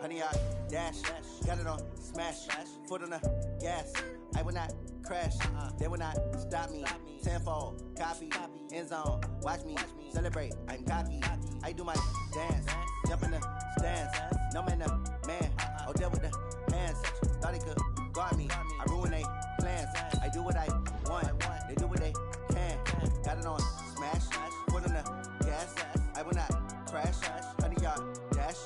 100 yard dash. Got it on smash. Foot on the gas. I will not crash. They will not stop me. Tenfold, copy, end zone. Watch me celebrate. I'm cocky. I do my dance. Jump in the stands. No man, the man. Oh, there with the hands. Thought he could guard me. I ruin they plans. I do what I want. They do what they can. Got it on smash. Foot on the gas. I will not crash. 100 yard dash.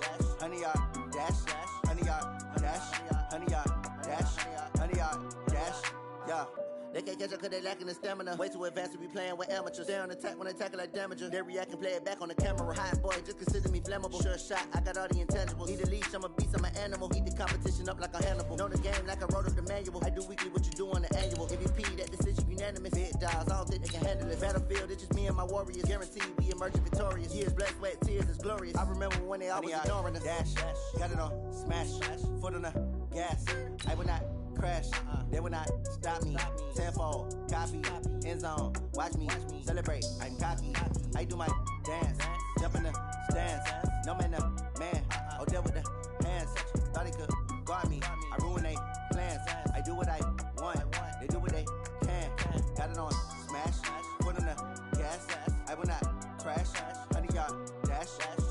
100 yard dash. 100 yard dash. 100 yard dash. 100 yard dash. Yeah. They can't catch up cause they lacking the stamina. Way too advanced to be playing with amateurs. They on attack when they tackle like damager. They react and play it back on the camera. Hot boy, just consider me flammable. Sure shot, I got all the intangibles. Need a leash, I'm a beast, I'm an animal. Heat the competition up like a Hannibal. Know the game like I wrote up the manual. I do weekly what you do on the annual. MVP, that decision unanimous. Big dogs, I don't think they can handle it. Battlefield, it's just me and my warriors. Guaranteed we emerging victorious. Years, blood, sweat, tears, it's glorious. I remember when they always ignoring us. Dash, got it on smash. Foot on the gas. I will not crash. They will not stop me. Tenfold, copy, end zone. Watch me celebrate. I'm cocky. I do my dance. Jump in the stands. No man, the man. Oh, there with the hands. Thought he could guard me. I ruin they plans. I do what I want. They do what they can. Got it on smash. Foot on the gas. I will not crash. 100 yard dash.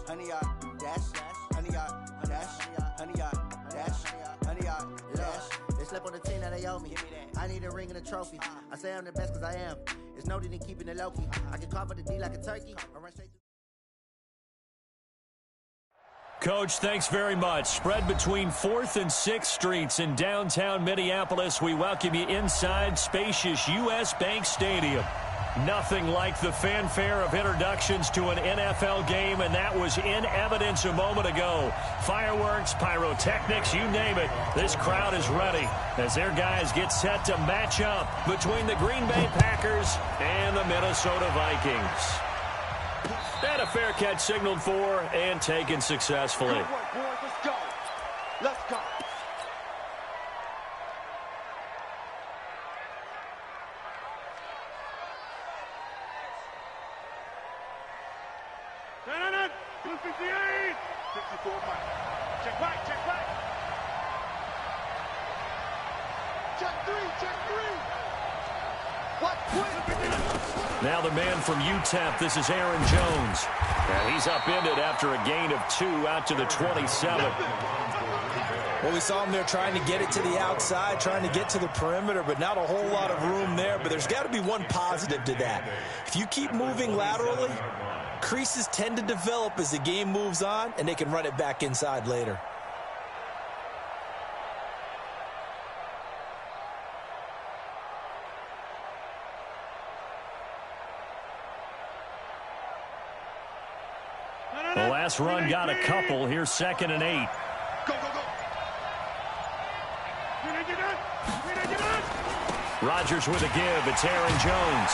100 yard dash. 100 yard dash. 100 yard dash. 100 yard dash. They slept on the team that they owe me. I need a ring and a trophy. I say I'm the best cause I am. It's no need in keeping it low-key. I can carve the D like a turkey. I run straight to Coach, thanks very much. Spread between 4th and 6th Streets in downtown Minneapolis. We welcome you inside spacious U.S. Bank Stadium. Nothing like the fanfare of introductions to an NFL game, and that was in evidence a moment ago. Fireworks, pyrotechnics, you name it. This crowd is ready as their guys get set to match up between the Green Bay Packers and the Minnesota Vikings. And a fair catch signaled for and taken successfully. Good work, boys. Let's go. Let's go. No. 258. 64 Mike. Check right. Check three. What? Now the man from UTEP, this is Aaron Jones. And he's upended after a gain of 2 out to the 27. Well, we saw him there trying to get it to the outside, trying to get to the perimeter, but not a whole lot of room there. But there's got to be one positive to that. If you keep moving laterally, creases tend to develop as the game moves on, and they can run it back inside later. The last run got a couple. Here's 2nd and 8. Go. Rodgers with a give. It's Aaron Jones.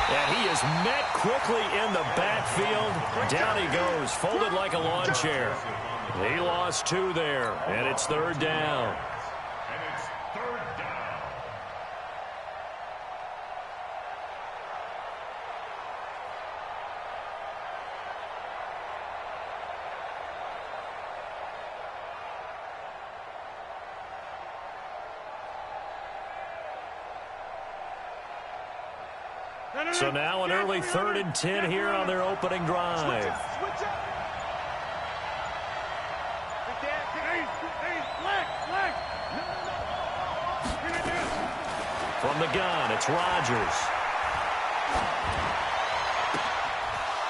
And he is met quickly in the backfield. Down he goes, folded like a lawn chair. He lost 2 there, and it's 3rd down. So now an early 3rd and 10 here on their opening drive. From the gun, it's Rodgers.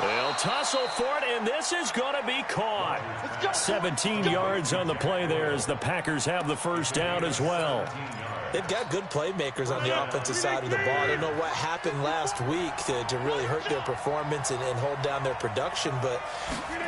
They'll tussle for it, and this is going to be caught. 17 yards on the play there as the Packers have the first down as well. They've got good playmakers on the offensive side of the ball. I don't know what happened last week to really hurt their performance and hold down their production, but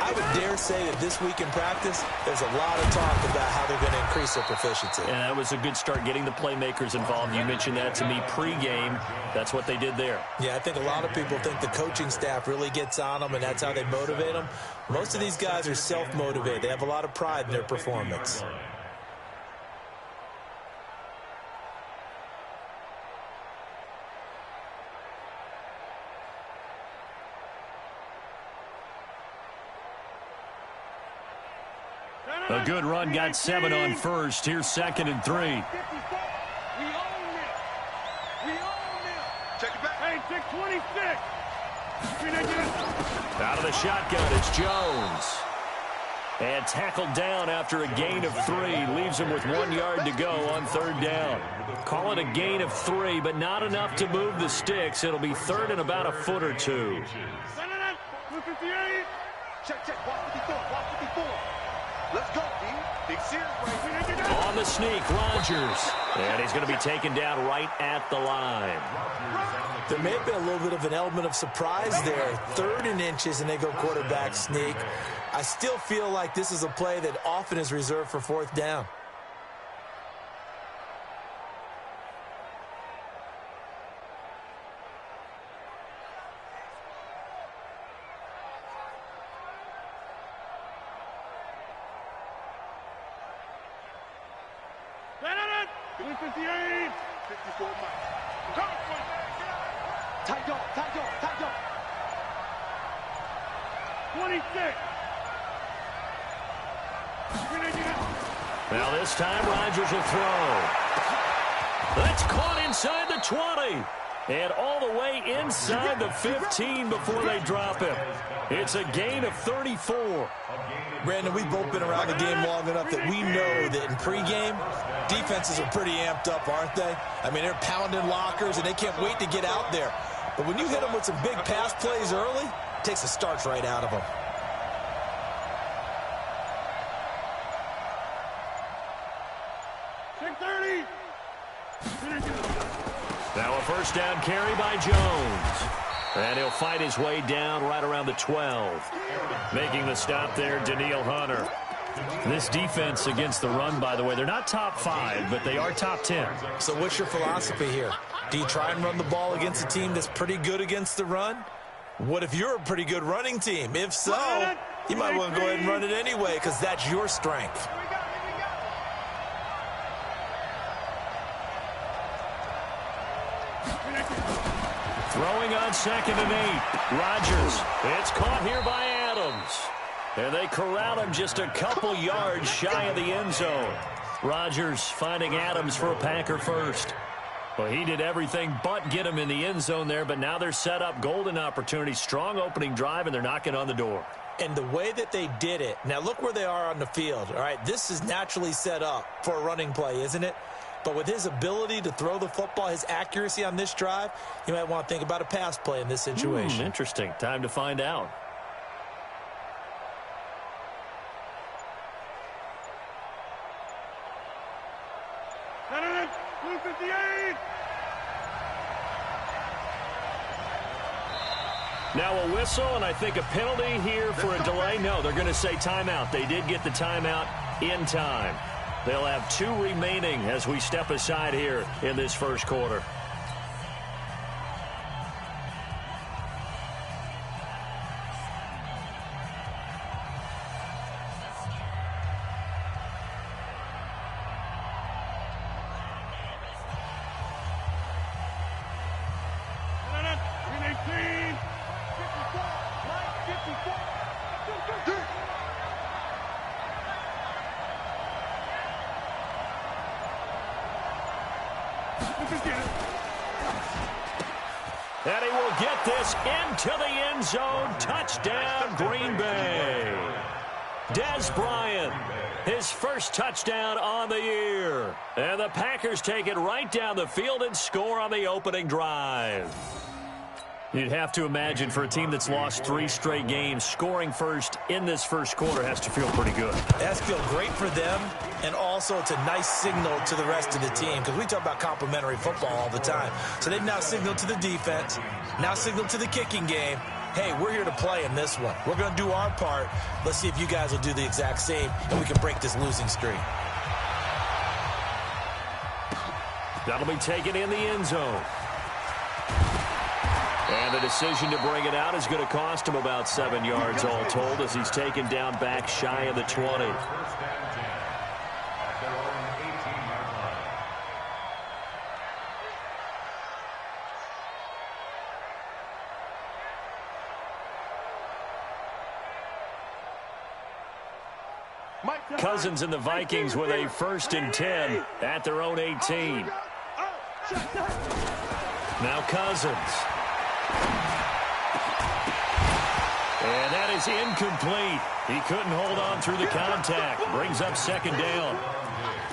I would dare say that this week in practice, there's a lot of talk about how they're going to increase their proficiency. And that was a good start, getting the playmakers involved. You mentioned that to me pregame. That's what they did there. Yeah, I think a lot of people think the coaching staff really gets on them, and that's how they motivate them. Most of these guys are self-motivated. They have a lot of pride in their performance. A good run got 7 on first. Here's 2nd and 3. We own it. We own it. Check it back. Hey, 626. Out of the shotgun, it's Jones. And tackled down after a gain of 3. Leaves him with 1 yard to go on 3rd down. Call it a gain of 3, but not enough to move the sticks. It'll be 3rd and about a foot or 2. 258. Check. 154. Let's go, D. Big series. On the sneak, Rodgers. And he's going to be taken down right at the line. There may have been a little bit of an element of surprise there. 3rd and inches, and they go quarterback sneak. I still feel like this is a play that often is reserved for 4th down. Now this time Rodgers will throw. That's caught inside the 20. And all the way inside the 15 before they drop him. It's a gain of 34. Brandon, we've both been around the game long enough that we know that in pregame, defenses are pretty amped up, aren't they? I mean, they're pounding lockers, and they can't wait to get out there. But when you hit them with some big pass plays early, it takes the starch right out of them. Now a 1st down carry by Jones. And he'll fight his way down right around the 12. Making the stop there, Daniil Hunter. This defense against the run, by the way, they're not top 5, but they are top 10. So what's your philosophy here? Do you try and run the ball against a team that's pretty good against the run? What if you're a pretty good running team? If so, you might want to go ahead and run it anyway because that's your strength. Throwing on 2nd and 8. Rodgers. It's caught here by Adams. And they corral him just a couple yards shy of the end zone. Rodgers finding Adams for a Packer first. Well, he did everything but get him in the end zone there, but now they're set up. Golden opportunity, strong opening drive, and they're knocking on the door. And the way that they did it, now look where they are on the field. All right, this is naturally set up for a running play, isn't it? But with his ability to throw the football, his accuracy on this drive, you might want to think about a pass play in this situation. Interesting. Time to find out. Now a whistle, and I think a penalty here for a delay. No, they're going to say timeout. They did get the timeout in time. They'll have 2 remaining as we step aside here in this first quarter. And he will get this into the end zone. Touchdown, Green Bay. Dez Bryant, his first touchdown on the year. And the Packers take it right down the field and score on the opening drive. You'd have to imagine for a team that's lost 3 straight games, scoring first in this first quarter has to feel pretty good. It has to feel great for them, and also it's a nice signal to the rest of the team because we talk about complimentary football all the time. So they've now signaled to the defense, now signaled to the kicking game, hey, we're here to play in this one. We're going to do our part. Let's see if you guys will do the exact same, and we can break this losing streak. That'll be taken in the end zone. And the decision to bring it out is going to cost him about 7 yards all told as he's taken down back shy of the 20. Cousins and the Vikings with a 1st and 10 at their own 18. Now Cousins. And that is incomplete. He couldn't hold on through the contact. Brings up 2nd down.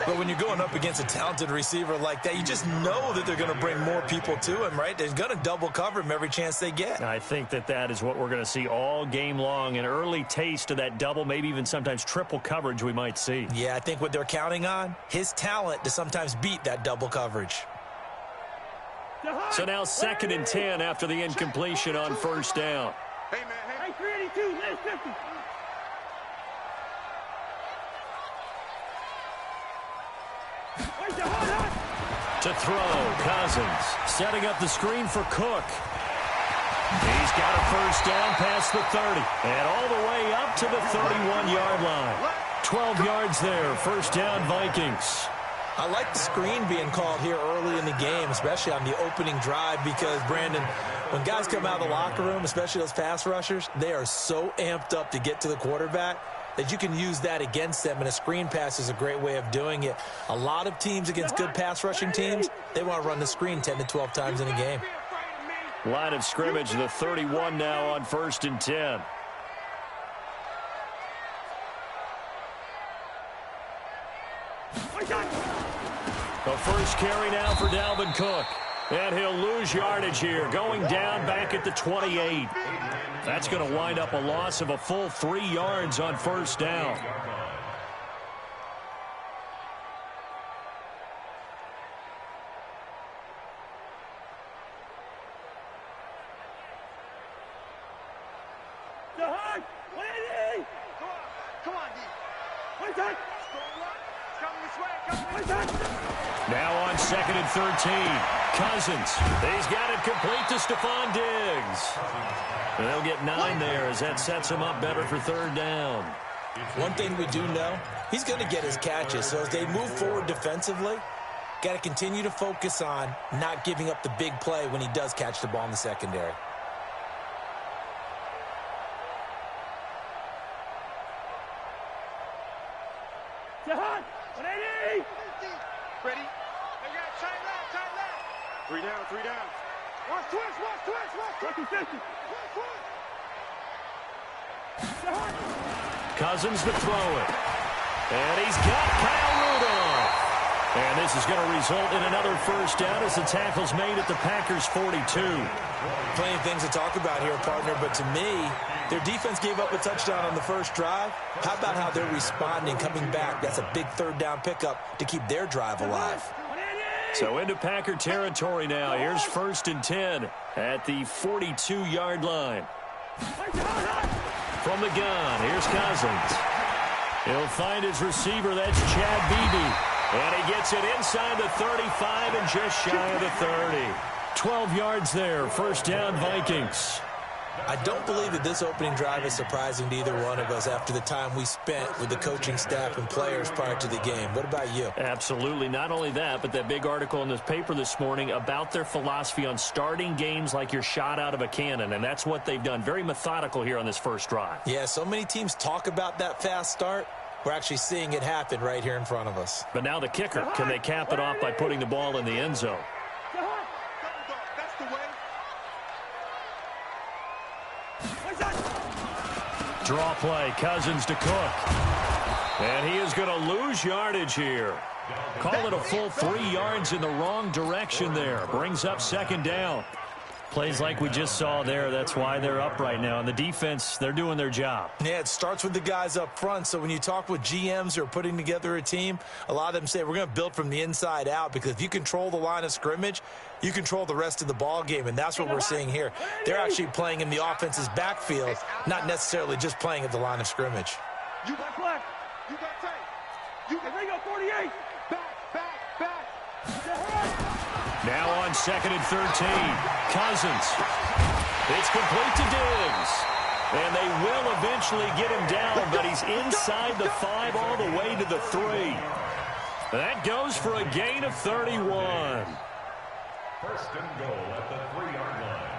But when you're going up against a talented receiver like that, you just know that they're going to bring more people to him, right? They're going to double cover him every chance they get. I think that is what we're going to see all game long. An early taste of that double, maybe even sometimes triple coverage we might see. Yeah, I think what they're counting on, his talent to sometimes beat that double coverage. So now 2nd and 10 after the incompletion on 1st down. Hey, man. Hey, 382, last 50. To throw, Cousins setting up the screen for Cook. He's got a 1st down past the 30 and all the way up to the 31-yard line. 12 yards there, 1st down Vikings. I like the screen being called here early in the game, especially on the opening drive, because, Brandon, when guys come out of the locker room, especially those pass rushers, they are so amped up to get to the quarterback that you can use that against them, and a screen pass is a great way of doing it. A lot of teams against good pass rushing teams, they want to run the screen 10 to 12 times in a game. Line of scrimmage, the 31 now on 1st and 10. The first carry now for Dalvin Cook. And he'll lose yardage here, going down back at the 28. That's going to wind up a loss of a full 3 yards on 1st down. Now on 2nd and 13. Cousins. He's got it complete to Stephon Diggs. And they'll get 9 there as that sets him up better for 3rd down. One thing we do know, he's going to get his catches. So as they move forward defensively, got to continue to focus on not giving up the big play when he does catch the ball in the secondary. Ready? They got tight left. 3 down, 3 down. Watch twist. 50. Cousins to throw it. And he's got Kyle Rudolph. And this is going to result in another 1st down as the tackle's made at the Packers' 42. Plenty of things to talk about here, partner, but to me, their defense gave up a touchdown on the first drive. How about how they're responding, coming back? That's a big 3rd down pickup to keep their drive alive. So into Packer territory now. Here's 1st and 10 at the 42-yard line. From the gun, here's Cousins. He'll find his receiver. That's Chad Beebe. And he gets it inside the 35 and just shy of the 30. 12 yards there. 1st down, Vikings. I don't believe that this opening drive is surprising to either one of us after the time we spent with the coaching staff and players prior to the game. What about you? Absolutely. Not only that, but that big article in this paper this morning about their philosophy on starting games like you're shot out of a cannon, and that's what they've done. Very methodical here on this first drive. Yeah, so many teams talk about that fast start. We're actually seeing it happen right here in front of us. But now the kicker. Can they cap it off by putting the ball in the end zone? Draw play, Cousins to Cook. And he is going to lose yardage here. Call it a full 3 yards in the wrong direction there. Brings up 2nd down. Plays like we just saw there. That's why they're up right now. And the defense, they're doing their job. Yeah, it starts with the guys up front. So when you talk with GMs who are putting together a team, a lot of them say we're going to build from the inside out, because if you control the line of scrimmage, you control the rest of the ball game, and that's what we're seeing here. They're actually playing in the offense's backfield, not necessarily just playing at the line of scrimmage. You got black. You got tight. You got 48. Back. Now on 2nd and 13. Cousins. It's complete to Diggs. And they will eventually get him down, but he's inside the 5 all the way to the 3. That goes for a gain of 31. 1st and goal at the 3-yard line.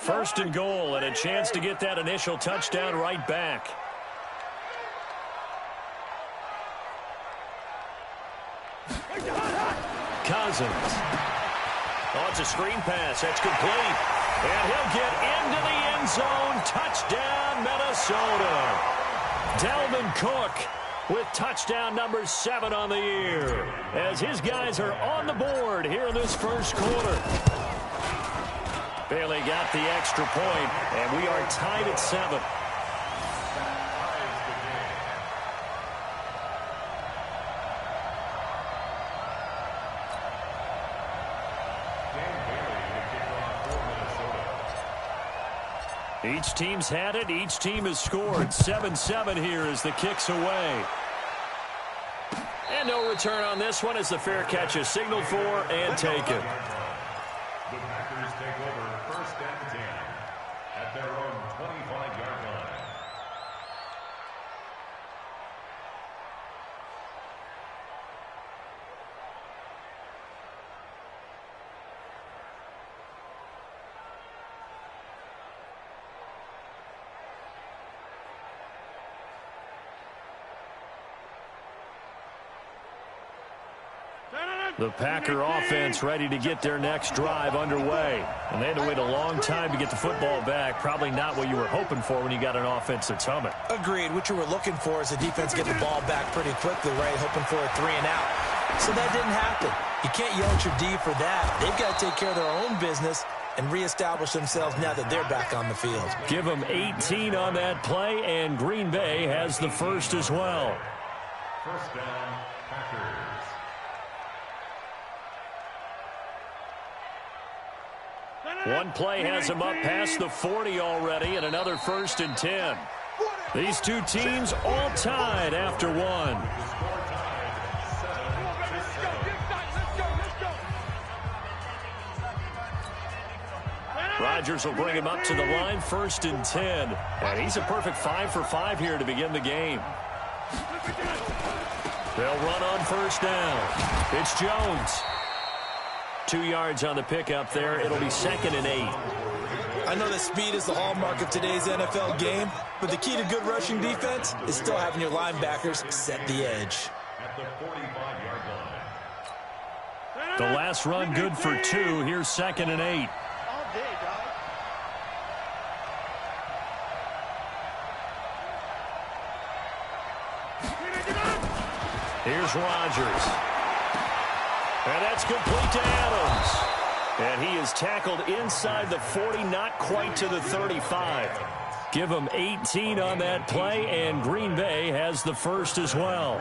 First and goal, and a chance to get that initial touchdown right back. Cousins. Oh, it's a screen pass. That's complete. And he'll get into the end zone. Touchdown, Minnesota. Dalvin Cook with touchdown number 7 on the year, as his guys are on the board here in this first quarter. Bailey got the extra point, and we are tied at 7. Each team's had it. Each team has scored. 7-7 here as the kick's away. And no return on this one as the fair catch is signaled for and taken. The Packers take over 1st and 10 at their own 25-yard line. The Packer offense ready to get their next drive underway. And they had to wait a long time to get the football back. Probably not what you were hoping for when you got an offense that's humming. Agreed. What you were looking for is the defense get the ball back pretty quickly, right? Hoping for a 3 and out. So that didn't happen. You can't yell at your D for that. They've got to take care of their own business and reestablish themselves now that they're back on the field. Give them 18 on that play, and Green Bay has the first as well. First down, Packers. One play has them up past the 40 already, and another 1st and 10. These two teams all tied after one. Rodgers will bring him up to the line, 1st and 10. And he's a perfect 5 for 5 here to begin the game. They'll run on 1st down. It's Jones. 2 yards on the pickup there. It'll be 2nd and 8. I know that speed is the hallmark of today's NFL game, but the key to good rushing defense is still having your linebackers set the edge. At the 45-yard line. The last run good for 2. Here's 2nd and 8. All day, dog. Here's Rodgers. And that's complete to Adams. And he is tackled inside the 40, not quite to the 35. Give him 18 on that play, and Green Bay has the first as well.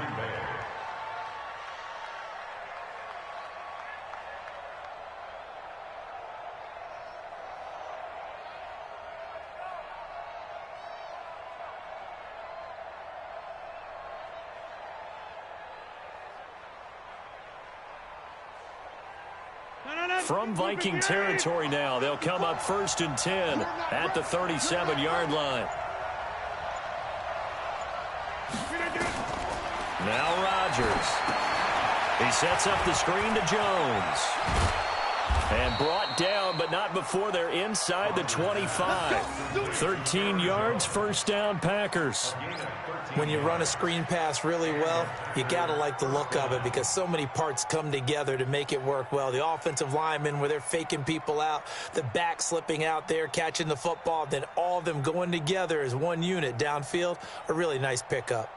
From Viking territory now, they'll come up 1st and 10 at the 37-yard line. Now Rodgers. He sets up the screen to Jones. And brought down, but not before they're inside the 25. 13 yards, 1st down, Packers. When you run a screen pass really well, you got to like the look of it because so many parts come together to make it work well. The offensive linemen, where they're faking people out, the back slipping out there, catching the football, then all of them going together as one unit downfield, a really nice pickup.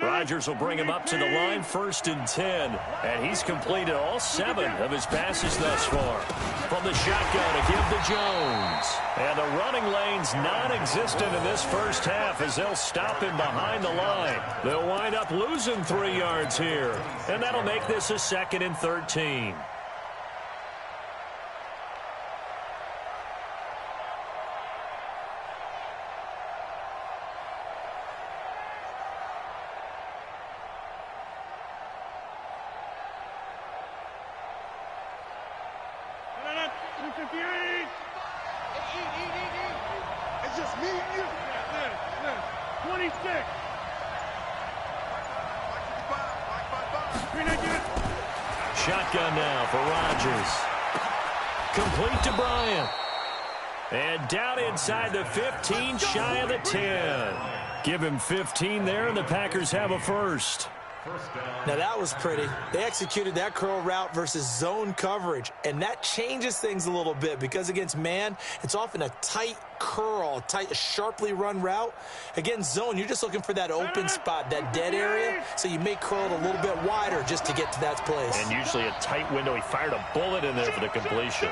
Rodgers will bring him up to the line, 1st and 10. And he's completed all 7 of his passes thus far. From the shotgun to give to Jones. And the running lane's non-existent in this first half as they'll stop him behind the line. They'll wind up losing 3 yards here. And that'll make this a 2nd and 13. It's just me and you. 26. Shotgun now for Rodgers. Complete to Bryant. And down inside the 15, shy of the 10. Give him 15 there, and the Packers have a first. Now that was pretty. They executed that curl route versus zone coverage, and that changes things a little bit because against man, it's often a tight curl, tight, sharply run route. Against zone, you're just looking for that open spot, that dead area, so you may curl it a little bit wider just to get to that place. And usually a tight window. He fired a bullet in there for the completion.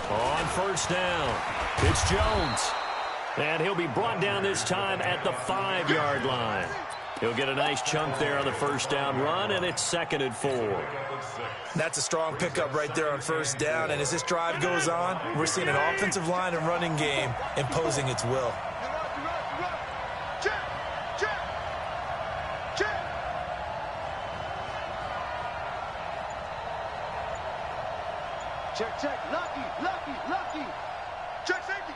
On first down, it's Jones. And he'll be brought down this time at the 5-yard line. He'll get a nice chunk there on the first down run, and it's 2nd and 4. That's a strong pickup right there on first down, and as this drive goes on, we're seeing an offensive line and running game imposing its will. Check. Lucky. Check safety.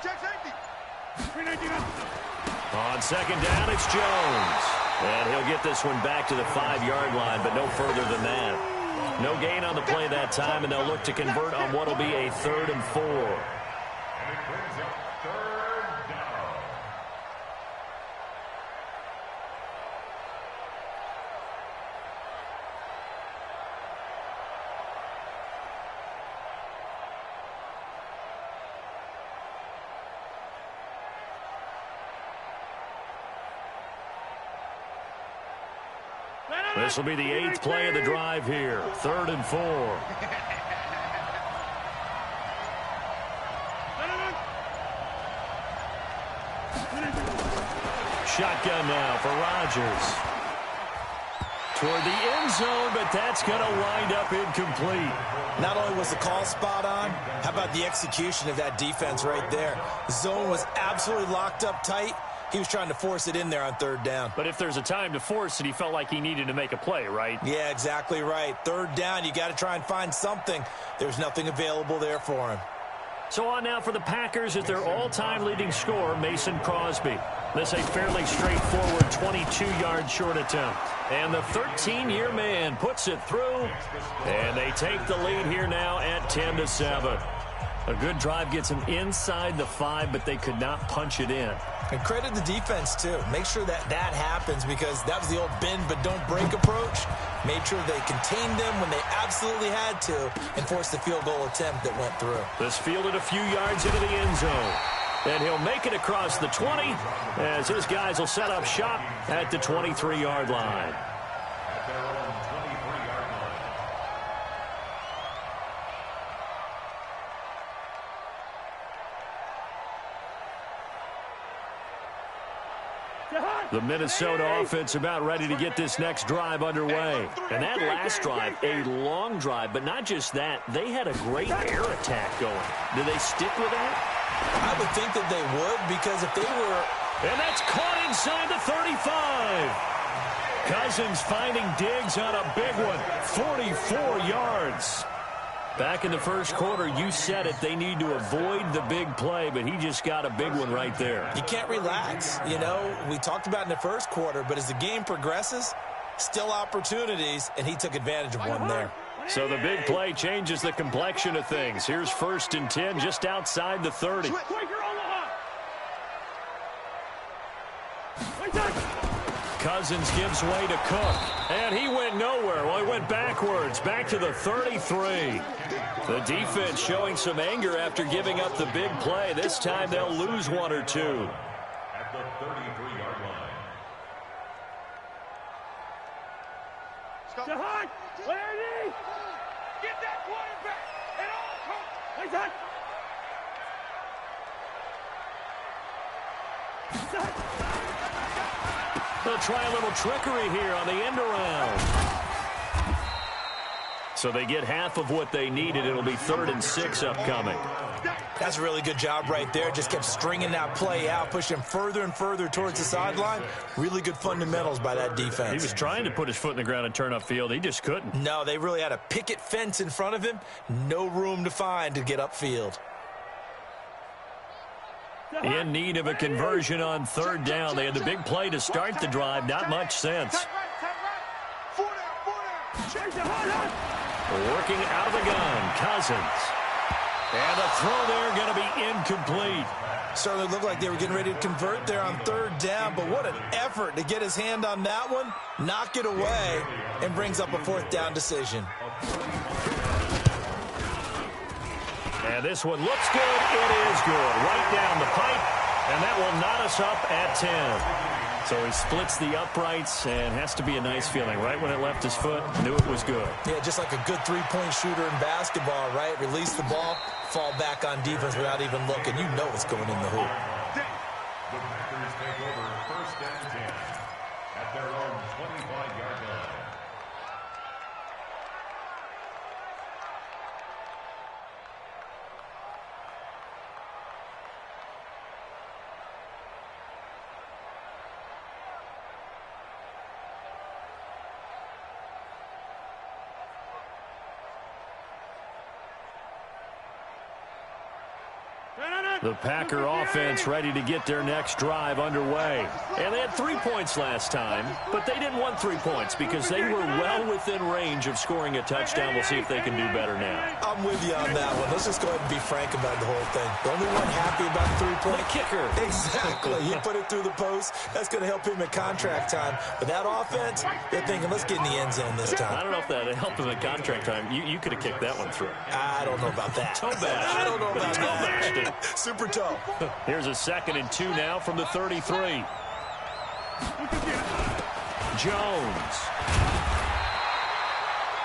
On second down, it's Jones. And he'll get this one back to the 5-yard line, but no further than that. No gain on the play that time, and they'll look to convert on what will be a 3rd and 4. And it brings up 3rd down. This will be the 8th play of the drive here. 3rd and 4. Shotgun now for Rodgers. Toward the end zone, but that's going to wind up incomplete. Not only was the call spot on, how about the execution of that defense right there? The zone was absolutely locked up tight. He was trying to force it in there on 3rd down. But if there's a time to force it, he felt like he needed to make a play, right? Yeah, exactly right. 3rd down, you got to try and find something. There's nothing available there for him. So on now for the Packers is their all-time leading scorer, Mason Crosby. This a fairly straightforward 22-yard short attempt. And the 13-year man puts it through, and they take the lead here now at 10-7. A good drive gets them inside the 5, but they could not punch it in. And credit the defense, too. Make sure that happens because that was the old bend but don't break approach. Made sure they contained them when they absolutely had to and forced the field goal attempt that went through. This fielded a few yards into the end zone. And he'll make it across the 20 as his guys will set up shop at the 23-yard line. At their own 23-yard line. The Minnesota offense about ready to get this next drive underway. And that last drive, a long drive, but not just that, they had a great air attack going. Do they stick with that? I would think that they would because if they were... And that's caught inside the 35. Cousins finding Diggs on a big one, 44 yards. Back in the first quarter, you said it, they need to avoid the big play, but he just got a big one right there. You can't relax. You know, we talked about in the first quarter, but as the game progresses, still opportunities, and he took advantage of one there. So the big play changes the complexion of things. Here's 1st and 10 just outside the 30. Cousins gives way to Cook, and he went nowhere. Well, he went backwards, back to the 33. The defense showing some anger after giving up the big play. This time they'll lose 1 or 2. At the 33-yard line. Stop. Larry! Get that quarterback at all costs. They'll try a little trickery here on the end around. So they get half of what they needed. It'll be 3rd and 6 upcoming. That's a really good job right there. Just kept stringing that play out, pushing further and further towards the sideline. Really good fundamentals by that defense. He was trying to put his foot in the ground and turn upfield. He just couldn't. No, they really had a picket fence in front of him. No room to find to get upfield. In need of a conversion on third down. They had the big play to start the drive. Not much sense. Working out of the gun, Cousins. And the throw there going to be incomplete. Certainly looked like they were getting ready to convert there on third down, but what an effort to get his hand on that one, knock it away, and brings up a fourth down decision. And this one looks good. It is good. Right down the pipe, and that will knot us up at 10. So he splits the uprights, and has to be a nice feeling. Right when it left his foot, knew it was good. Yeah, just like a good three-point shooter in basketball, right? Release the ball, fall back on defense without even looking. You know it's going in the hoop. The Packers take over first and 10 at their own 25-yard line. The Packer offense ready to get their next drive underway. And they had 3 points last time, but they didn't want 3 points because they were well within range of scoring a touchdown. We'll see if they can do better now. I'm with you on that one. Let's just go ahead and be frank about the whole thing. The only one happy about the 3-point. The kicker. Exactly. He put it through the post. That's going to help him at contract time. But that offense, they're thinking, let's get in the end zone this time. I don't know if that helped him at contract time. You could have kicked that one through. I don't know about that. Toe bash. I don't know about Toe bashed it. Super toe. Here's a 2nd and 2 now from the 33. Jones.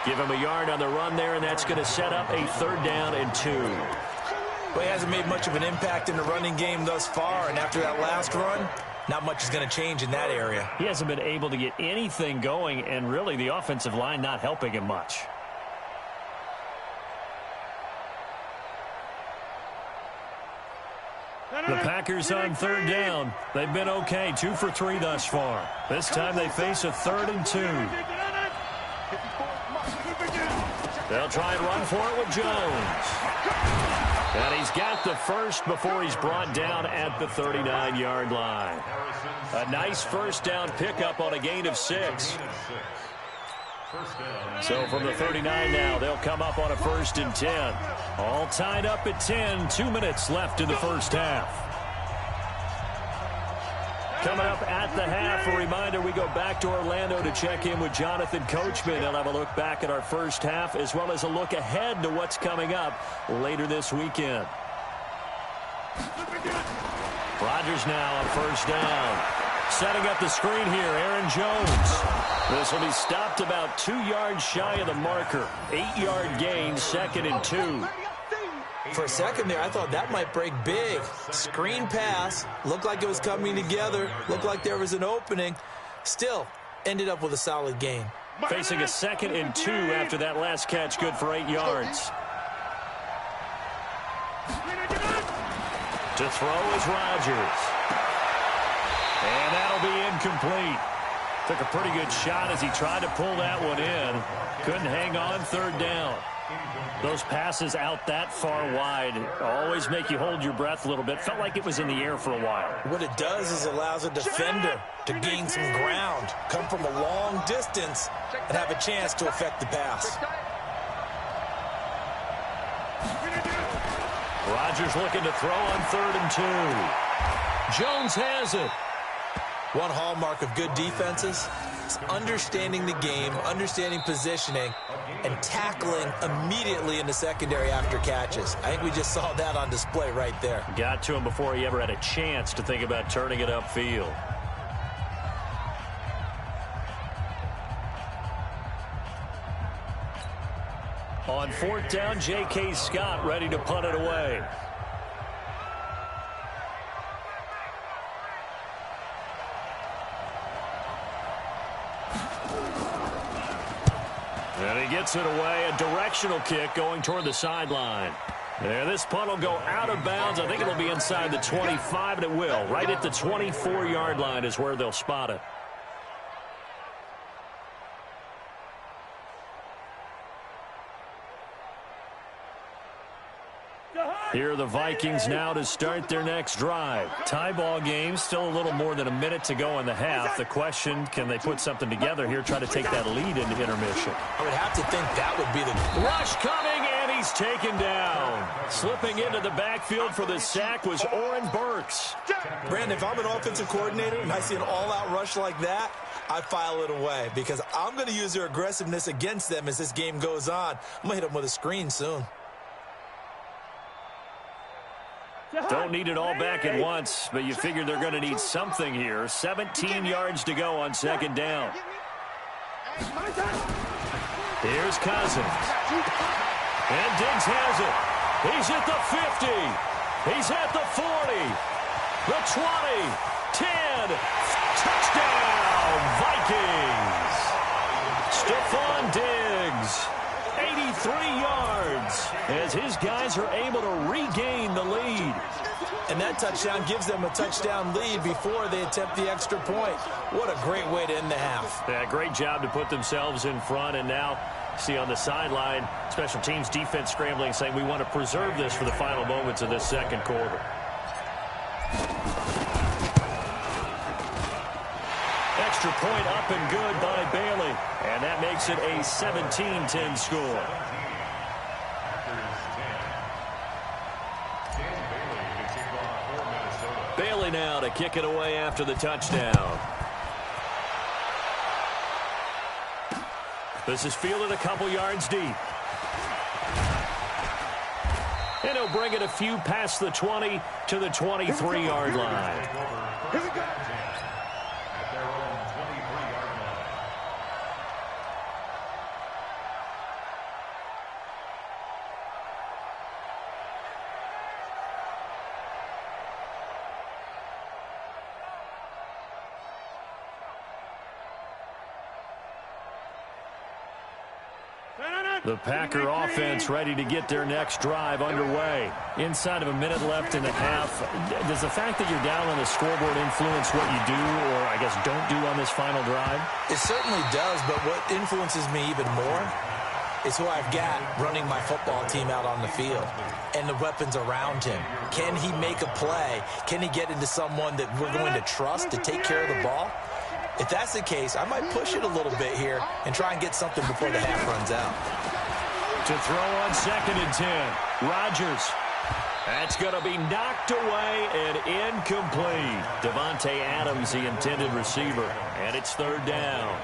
Give him a yard on the run there, and that's going to set up a 3rd down and 2. Well, he hasn't made much of an impact in the running game thus far, and after that last run, not much is going to change in that area. He hasn't been able to get anything going, and really the offensive line not helping him much. The Packers on 3rd down. They've been okay, 2 for 3 thus far. This time they face a 3rd and 2. They'll try and run for it with Jones. And he's got the first before he's brought down at the 39-yard line. A nice first down pickup on a gain of 6. So from the 39 now, they'll come up on a 1st and 10. All tied up at 10. 2 minutes left in the first half. Coming up at the half, a reminder, we go back to Orlando to check in with Jonathan Coachman. He'll have a look back at our first half as well as a look ahead to what's coming up later this weekend. Rodgers now on 1st down. Setting up the screen here, Aaron Jones. This will be stopped about 2 yards shy of the marker. 8-yard gain, 2nd and 2. For a second there, I thought that might break big. Screen pass. Looked like it was coming together. Looked like there was an opening. Still, ended up with a solid gain. Facing a 2nd and 2 after that last catch, good for 8 yards. To throw is Rodgers. And that'll be incomplete. Took a pretty good shot as he tried to pull that one in. Couldn't hang on 3rd down. Those passes out that far wide always make you hold your breath a little bit. Felt like it was in the air for a while. What it does is allows a defender to gain some ground, come from a long distance, and have a chance to affect the pass. Rodgers looking to throw on 3rd and 2. Jones has it. One hallmark of good defenses is understanding the game, understanding positioning, and tackling immediately in the secondary after catches. I think we just saw that on display right there. Got to him before he ever had a chance to think about turning it upfield. On 4th down, J.K. Scott ready to punt it away. And he gets it away. A directional kick going toward the sideline. Yeah, this punt will go out of bounds. I think it'll be inside the 25, and it will. Right at the 24-yard line is where they'll spot it. Here are the Vikings now to start their next drive. Tie ball game, still a little more than a minute to go in the half. The question, can they put something together here, try to take that lead into intermission? I would have to think that would be the rush coming, and he's taken down. Slipping into the backfield for the sack was Oren Burks. Brandon, if I'm an offensive coordinator and I see an all-out rush like that, I file it away because I'm going to use their aggressiveness against them as this game goes on. I'm going to hit them with a screen soon. Don't need it all back at once, but you figure they're going to need something here. 17 yards to go on second down. Here's Cousins. And Diggs has it. He's at the 50. He's at the 40. The 20. 10. Touchdown, Vikings. Stephon Diggs. 83 yards as his guys are able to regain the lead. And that touchdown gives them a touchdown lead before they attempt the extra point. What a great way to end the half. Yeah, great job to put themselves in front. And now, see on the sideline, special teams defense scrambling, saying we want to preserve this for the final moments of this second quarter. Extra point up and good by Bailey. And that makes it a 17-10 score. Bailey now to kick it away after the touchdown. This is fielded a couple yards deep. And he'll bring it a few past the 20 to the 23-yard line. Here we go. The Packer offense ready to get their next drive underway. Inside of a minute left in the half. Does the fact that you're down on the scoreboard influence what you do or, I guess, don't do on this final drive? It certainly does, but what influences me even more is who I've got running my football team out on the field and the weapons around him. Can he make a play? Can he get into someone that we're going to trust to take care of the ball? If that's the case, I might push it a little bit here and try and get something before the half runs out. To throw on 2nd and 10. Rodgers. That's going to be knocked away and incomplete. Devontae Adams, the intended receiver. And it's 3rd down.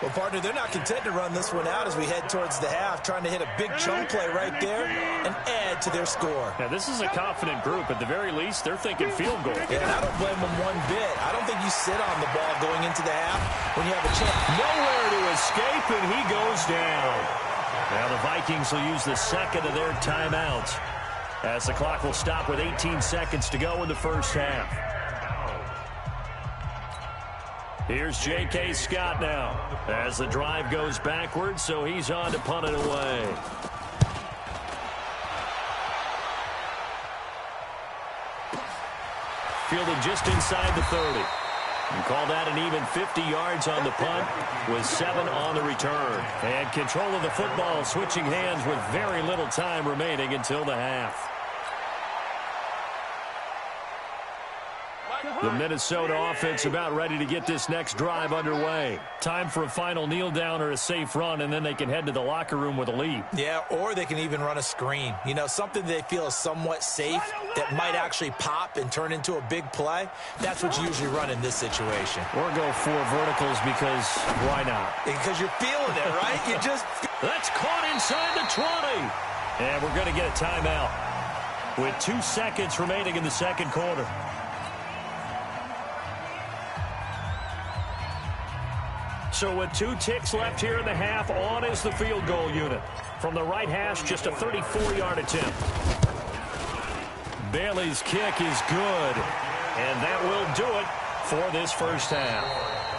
Well, partner, they're not content to run this one out as we head towards the half, trying to hit a big chunk play right there and add to their score. Now, this is a confident group. At the very least, they're thinking field goal. Yeah, and I don't blame them one bit. I don't think you sit on the ball going into the half when you have a chance. Nowhere to escape, and he goes down. Now, the Vikings will use the second of their timeouts as the clock will stop with 18 seconds to go in the first half. Here's J.K. Scott now as the drive goes backwards, so he's on to punt it away. Fielded just inside the 30. And call that an even 50 yards on the punt with 7 on the return. And control of the football switching hands with very little time remaining until the half. The Minnesota offense about ready to get this next drive underway. Time for a final kneel down or a safe run, and then they can head to the locker room with a lead. Yeah, or they can even run a screen. You know, something they feel is somewhat safe that might actually pop and turn into a big play. That's what you usually run in this situation. Or go 4 verticals because why not? Because you're feeling it, right? You just... That's caught inside the 20. And we're going to get a timeout with 2 seconds remaining in the second quarter. So with 2 ticks left here in the half, on is the field goal unit. From the right hash, just a 34-yard attempt. Bailey's kick is good, and that will do it for this first half.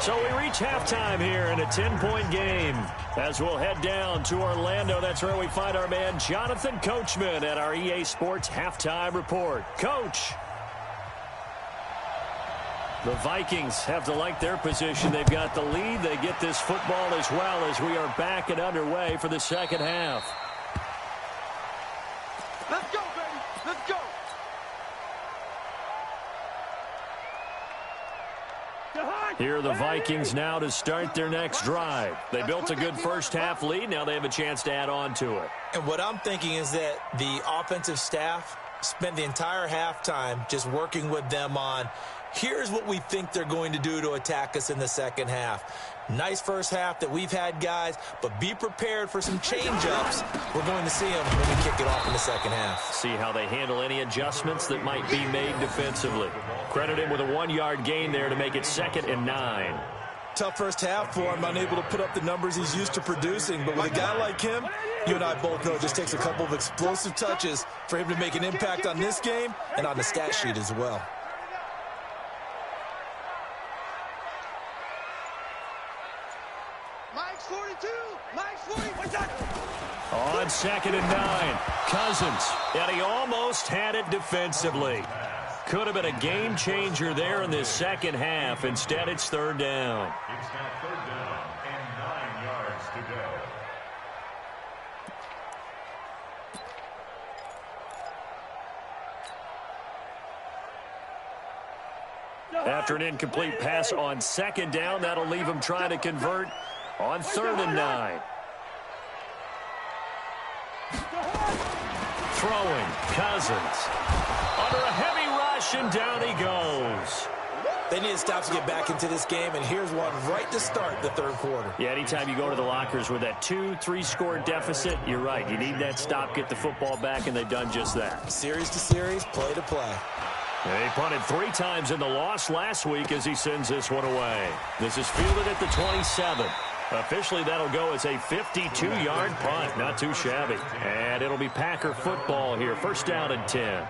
So we reach halftime here in a 10-point game. As we'll head down to Orlando, that's where we find our man Jonathan Coachman at our EA Sports Halftime Report. Coach. The Vikings have to like their position. They've got the lead. They get this football as well as we are back and underway for the second half. Let's go, baby. Let's go. Here are the Vikings now to start their next drive. They built a good first-half lead. Now they have a chance to add on to it. And what I'm thinking is that the offensive staff spent the entire halftime just working with them on, here's what we think they're going to do to attack us in the second half. Nice first half that we've had, guys, but be prepared for some change-ups. We're going to see them when we kick it off in the second half. See how they handle any adjustments that might be made defensively. Credit him with a 1-yard gain there to make it 2nd and 9. Tough first half for him, unable to put up the numbers he's used to producing. But with a guy like him, you and I both know it just takes a couple of explosive touches for him to make an impact on this game and on the stat sheet as well. Mike's 42. Mike's 40. What's that? On 2nd and 9, Cousins, and he almost had it defensively. Could have been a game changer there in this second half. Instead, it's 3rd down. It's now 3rd down and 9 yards to go. After an incomplete pass on 2nd down, that'll leave him trying to convert on 3rd and 9. Throwing, Cousins. Under a heavy rush, and down he goes. They need to stop to get back into this game, and here's one right to start the third quarter. Yeah, anytime you go to the lockers with that 2-3 score deficit, you're right. You need that stop, get the football back, and they've done just that. Series to series, play to play. He punted 3 times in the loss last week as he sends this one away. This is fielded at the 27. Officially, that'll go as a 52-yard punt. Not too shabby. And it'll be Packer football here. 1st down and 10.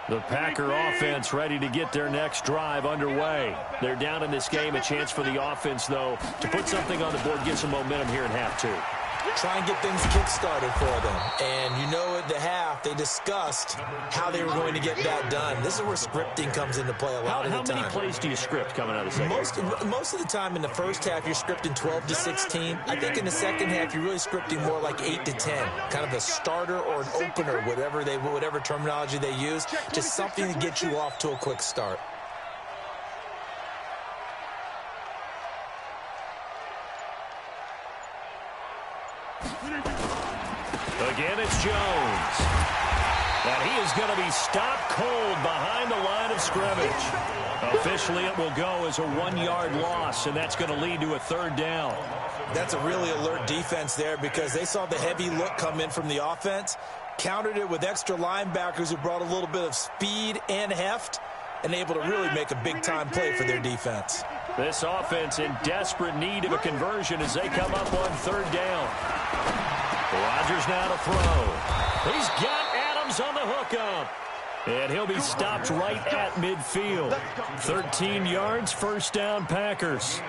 The Packer offense ready to get their next drive underway. They're down in this game. A chance for the offense, though, to put something on the board, get some momentum here in half 2. Try and get things kick-started for them. And you know at the half, they discussed how they were going to get that done. This is where scripting comes into play a lot of the time. How many plays do you script coming out of the second? Most of the time in the first half, you're scripting 12 to 16. I think in the second half, you're really scripting more like 8 to 10. Kind of a starter or an opener, whatever terminology they use. Just something to get you off to a quick start. Again, it's Jones. And he is going to be stopped cold behind the line of scrimmage. Officially, it will go as a 1-yard loss, and that's going to lead to a 3rd down. That's a really alert defense there because they saw the heavy look come in from the offense, countered it with extra linebackers who brought a little bit of speed and heft, and able to really make a big-time play for their defense. This offense in desperate need of a conversion as they come up on 3rd down. Rodgers now to throw. He's got Adams on the hookup. And he'll be stopped right at midfield. 13 yards, 1st down, Packers.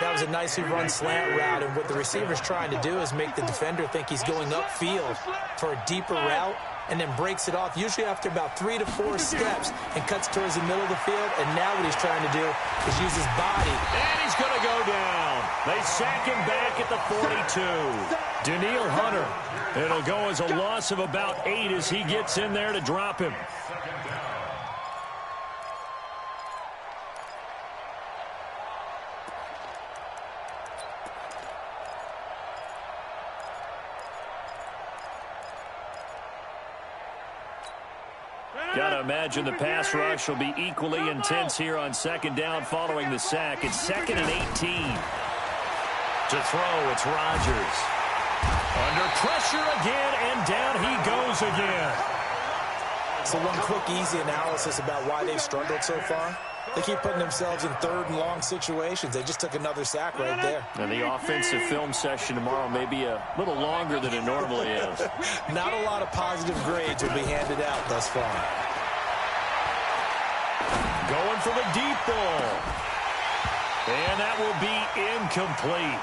That was a nicely run slant route, and what the receiver's trying to do is make the defender think he's going upfield for a deeper route, and then breaks it off, usually after about 3 to 4 steps, and cuts towards the middle of the field. And now what he's trying to do is use his body. And he's going to go down. They sack him back at the 42. Daniil Hunter. It'll go as a loss of about 8 as he gets in there to drop him. Gotta imagine the pass rush will be equally intense here on 2nd down following the sack. It's 2nd and 18. To throw, it's Rodgers. Under pressure again, and down he goes again. So one quick, easy analysis about why they've struggled so far. They keep putting themselves in third and long situations. They just took another sack right there. And the offensive film session tomorrow may be a little longer than it normally is. Not a lot of positive grades will be handed out thus far. Going for the deep ball. And that will be incomplete.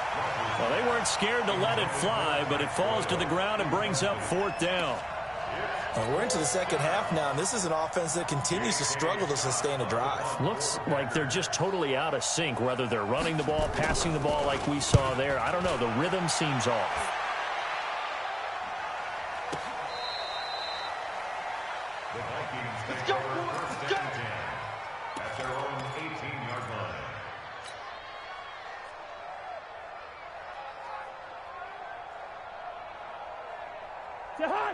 Well, they weren't scared to let it fly, but it falls to the ground and brings up 4th down. Well, we're into the second half now, and this is an offense that continues to struggle to sustain a drive. Looks like they're just totally out of sync, whether they're running the ball, passing the ball like we saw there. I don't know. The rhythm seems off. The Vikings take over first and 10 at their own 18-yard line.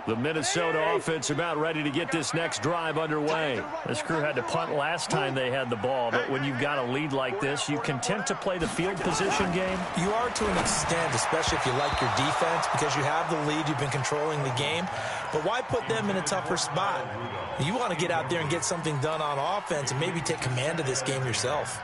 The Minnesota offense about ready to get this next drive underway. This crew had to punt last time they had the ball, but when you've got a lead like this, you content to play the field position game? You are to an extent, especially if you like your defense, because you have the lead, you've been controlling the game. But why put them in a tougher spot? You want to get out there and get something done on offense and maybe take command of this game yourself.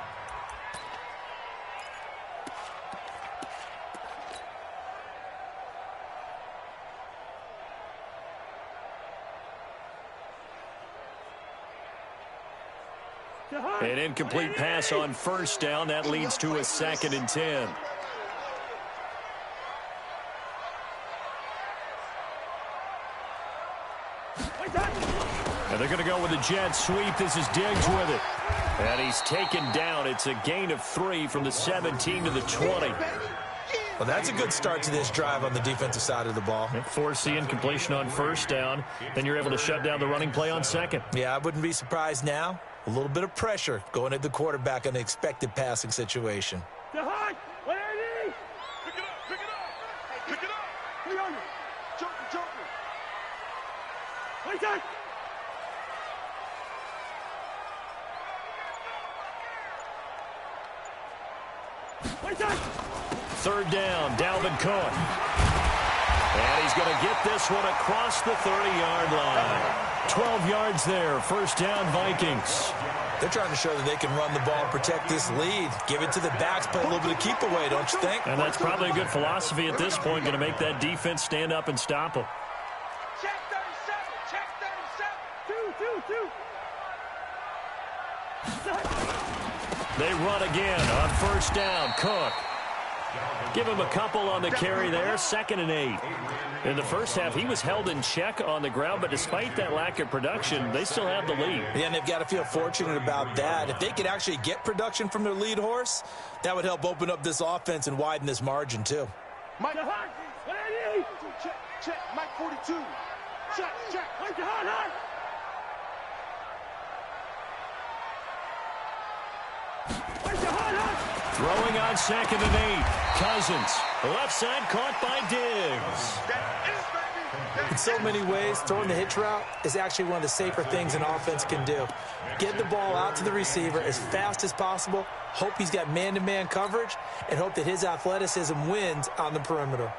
An incomplete pass on first down. That leads to a 2nd and 10. And they're going to go with a jet sweep. This is Diggs with it. And he's taken down. It's a gain of 3 from the 17 to the 20. Well, that's a good start to this drive on the defensive side of the ball. Force the incompletion on first down. Then you're able to shut down the running play on second. Yeah, I wouldn't be surprised now. A little bit of pressure going at the quarterback in an expected passing situation. Pick it up, pick it up. Hey, pick it up. Hey, on it. Joker. Wait up. Third down, Dalvin Cook. And he's going to get this one across the 30-yard line. 12 yards there, first down, Vikings. They're trying to show that they can run the ball, protect this lead, give it to the backs, play a little bit of keep away, don't you think? And that's probably a good philosophy at this point, going to make that defense stand up and stop them. Check 37. They run again on first down, Cook. Give him a couple on the carry there, 2nd and 8. In the first half, he was held in check on the ground, but despite that lack of production, they still have the lead. Yeah, and they've got to feel fortunate about that. If they could actually get production from their lead horse, that would help open up this offense and widen this margin, too. Mike, check, Mike 42. Check. Throwing on 2nd and 8. Cousins, left side caught by Diggs. In so many ways, throwing the hitch route is actually one of the safer things an offense can do. Get the ball out to the receiver as fast as possible, hope he's got man-to-man coverage, and hope that his athleticism wins on the perimeter.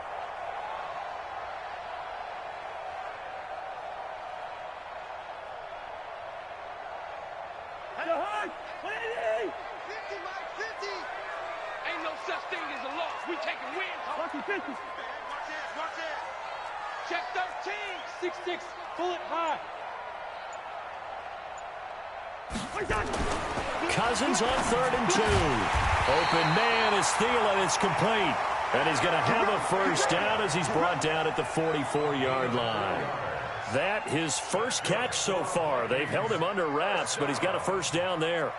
Ain't no such thing as a loss. We taking wins. Watch this. Check 13. 6'6". Pull it high. Cousins on 3rd and 2. Open man is Thielen. It's complete. And he's going to have a first down as he's brought down at the 44-yard line. That his first catch so far. They've held him under wraps, but he's got a first down there.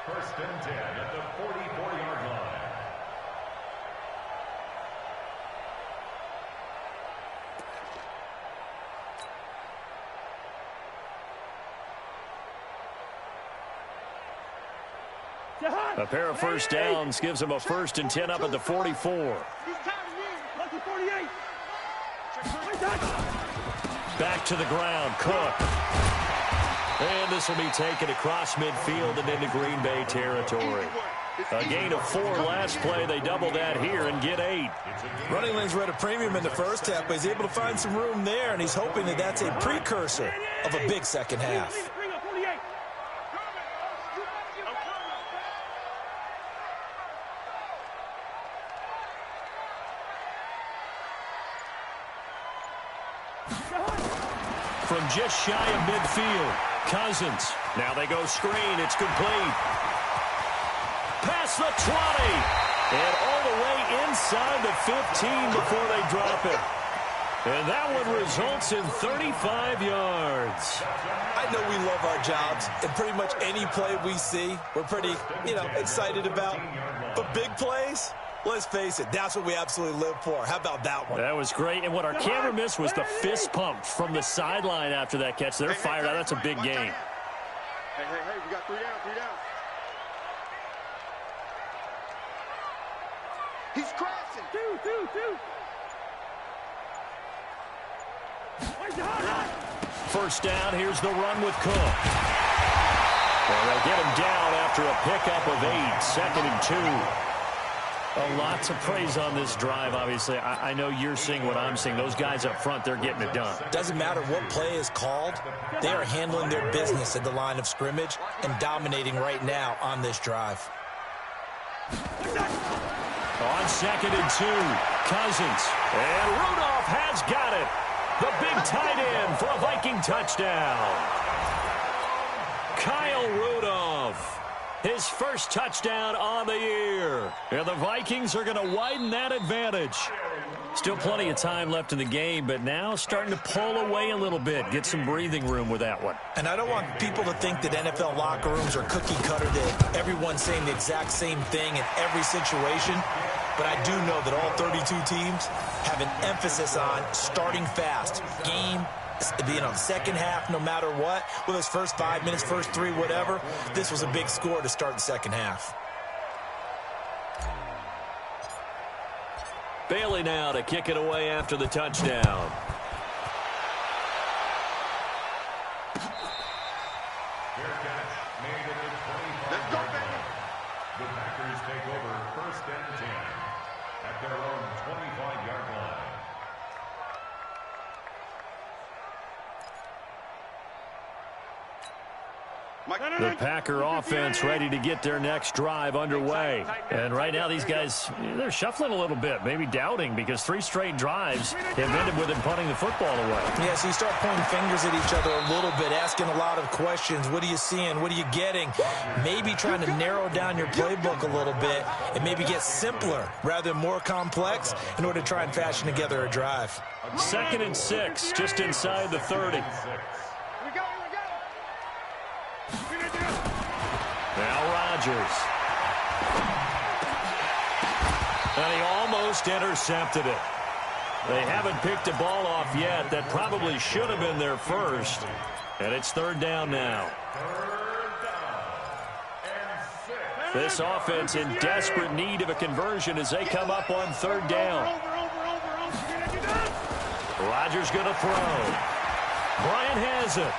First and 10 at the 44-yard line. A pair of first downs gives him a 1st and 10 up at the 44. Back to the ground, Cook. And this will be taken across midfield and into Green Bay territory. A gain of 4 last play. They double that here and get 8. Running lanes were at a premium in the first half, but he's able to find some room there, and he's hoping that that's a precursor of a big second half. from just shy of midfield. Cousins. Now they go screen. It's complete. Past the 20. And all the way inside the 15 before they drop it. And that one results in 35 yards. I know we love our jobs, and pretty much any play we see, we're pretty, excited about. But big plays, let's face it, that's what we absolutely live for. How about that one? That was great. And what our camera missed was the fist pump from the sideline after that catch. They're fired out. That's a big game. Hey, we got 3 down, 3 down. He's crashing. Two. First down, here's the run with Cook. And they'll get him down after a pickup of 8, 2nd and 2. Lots of praise on this drive, obviously. I know you're seeing what I'm seeing. Those guys up front, they're getting it done. Doesn't matter what play is called. They are handling their business at the line of scrimmage and dominating right now on this drive. On 2nd and 2, Cousins. And Rudolph has got it. The big tight end for a Viking touchdown. Kyle Rudolph, his first touchdown on the year. And the Vikings are going to widen that advantage. Still plenty of time left in the game, but now starting to pull away a little bit. Get some breathing room with that one. And I don't want people to think that NFL locker rooms are cookie cutter, that everyone's saying the exact same thing in every situation. But I do know that all 32 teams have an emphasis on starting fast. Game, second half, no matter what. Whether it's first 5 minutes, first 3, whatever. This was a big score to start the second half. Bailey now to kick it away after the touchdown. Let's go, baby. The Packers take over 1st and 10 at their own 25-yard line. The Packer offense ready to get their next drive underway. And right now these guys, they're shuffling a little bit, maybe doubting, because 3 straight drives have ended with them punting the football away. Yeah, so you start pointing fingers at each other a little bit, asking a lot of questions. What are you seeing? What are you getting? Maybe trying to narrow down your playbook a little bit and maybe get simpler rather than more complex in order to try and fashion together a drive. 2nd and 6, just inside the 30. Now Rodgers. And he almost intercepted it. They haven't picked a ball off yet. That probably should have been their first. And it's 3rd down now. This offense in desperate need of a conversion as they come up on 3rd down. Rodgers going to throw. Bryant has it.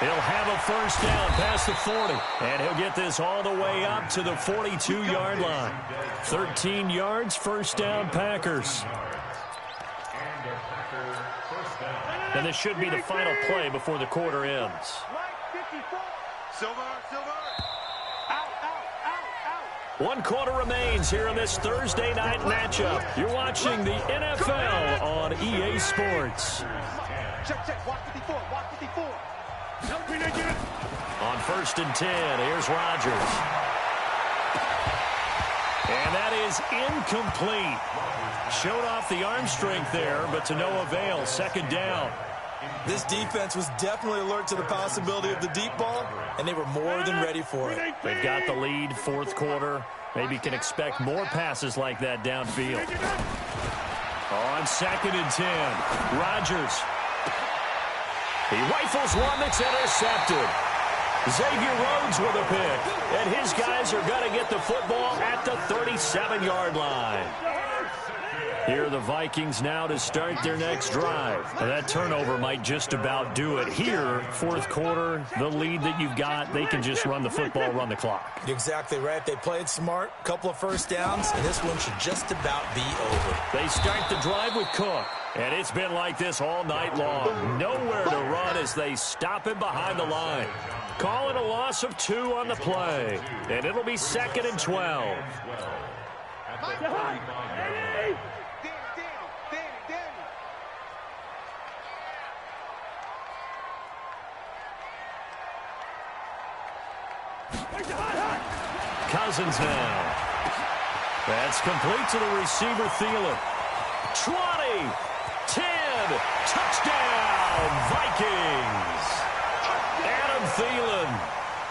He'll have a first down past the 40, and he'll get this all the way up to the 42-yard line. 13 yards, first down, Packers. And this should be the final play before the quarter ends. Silver. 1 quarter remains here in this Thursday night matchup. You're watching the NFL on EA Sports. Check. Watch 54. On 1st and 10, here's Rodgers. And that is incomplete. Showed off the arm strength there, but to no avail. 2nd down. This defense was definitely alert to the possibility of the deep ball, and they were more than ready for it. They've got the lead, 4th quarter. Maybe can expect more passes like that downfield. On 2nd and 10, Rodgers. He rifles one that's intercepted. Xavier Rhodes with a pick. And his guys are going to get the football at the 37-yard line. Here are the Vikings now to start their next drive. And that turnover might just about do it. Here, 4th quarter, the lead that you've got, they can just run the football, run the clock. Exactly right. They played smart, couple of first downs, and this one should just about be over. They start the drive with Cook. And it's been like this all night long. Nowhere to run as they stop him behind the line. Call it a loss of 2 on the play. And it'll be 2nd and 12. Cousins now. That's complete to the receiver, Thielen. 20, 10, touchdown, Vikings. Adam Thielen,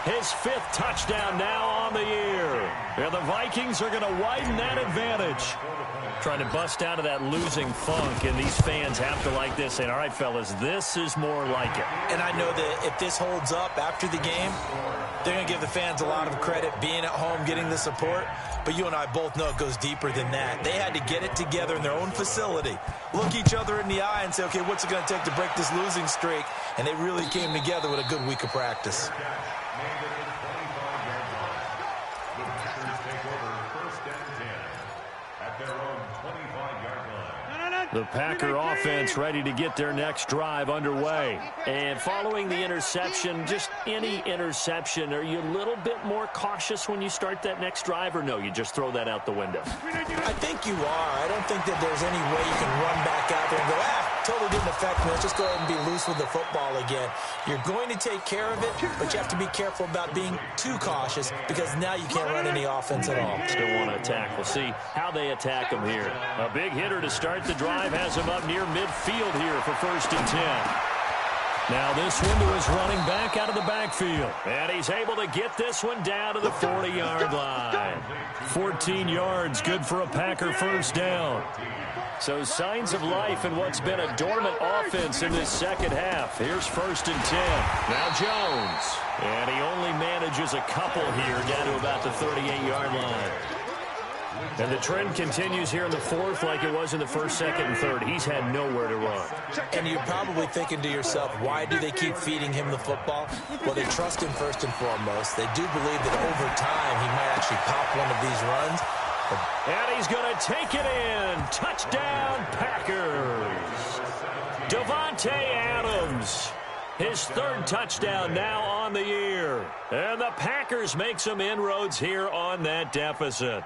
his 5th touchdown now on the year. And the Vikings are going to widen that advantage. Trying to bust out of that losing funk, and these fans have to like this. And all right, fellas, this is more like it. And I know that if this holds up after the game, they're going to give the fans a lot of credit being at home, getting the support. But you and I both know it goes deeper than that. They had to get it together in their own facility, look each other in the eye and say, okay, what's it going to take to break this losing streak? And they really came together with a good week of practice. The Packer offense ready to get their next drive underway. And following the interception, just any interception, are you a little bit more cautious when you start that next drive, or no, you just throw that out the window? I think you are. I don't think that there's any way you can run back out there and go, totally didn't affect me. Let's just go ahead and be loose with the football again. You're going to take care of it, but you have to be careful about being too cautious because now you can't run any offense at all. Still want to attack. We'll see how they attack him here. A big hitter to start the drive has him up near midfield here for 1st and 10. Now this window is running back out of the backfield. And he's able to get this one down to the 40-yard line. 14 yards, good for a Packer 1st down. So signs of life in what's been a dormant offense in this second half. Here's 1st and 10. Now Jones. And he only manages a couple here down to about the 38-yard line. And the trend continues here in the 4th like it was in the 1st, 2nd, and 3rd. He's had nowhere to run. And you're probably thinking to yourself, why do they keep feeding him the football? Well, they trust him first and foremost. They do believe that over time he might actually pop one of these runs. And he's going to take it in. Touchdown, Packers. Davante Adams. His 3rd touchdown now on the year. And the Packers make some inroads here on that deficit.